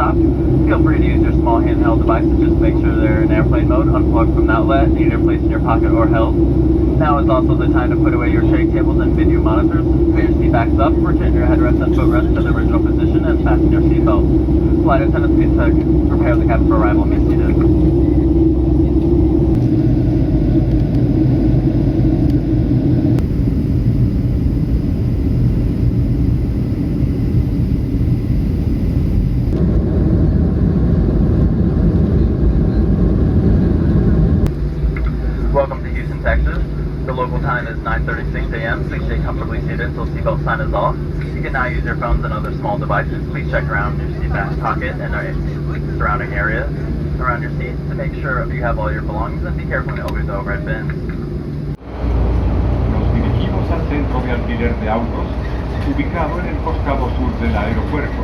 dock. Feel free to use your small handheld devices just to make sure they're in airplane mode, unplugged from the outlet, and either placed in your pocket or held. Now is also the time to put away your tray tables and video monitors. Put your seat backs up, return your headrest and footrest to the original position, and fasten your seatbelt. Flight attendants, please prepare the cabin for arrival and be seated. Welcome to Houston, Texas. The local time is 9:36 a.m. Please stay comfortably seated until seatbelt sign is off. You can now use your phones and other small devices. Please check around your seat back pocket and surrounding areas around your seats to make sure you have all your belongings, and be careful when you open the overhead bins. Nos dirigimos al centro de alquiler de autos, ubicado en el costado sur del aeropuerto.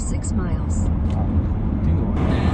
6 miles. Continua.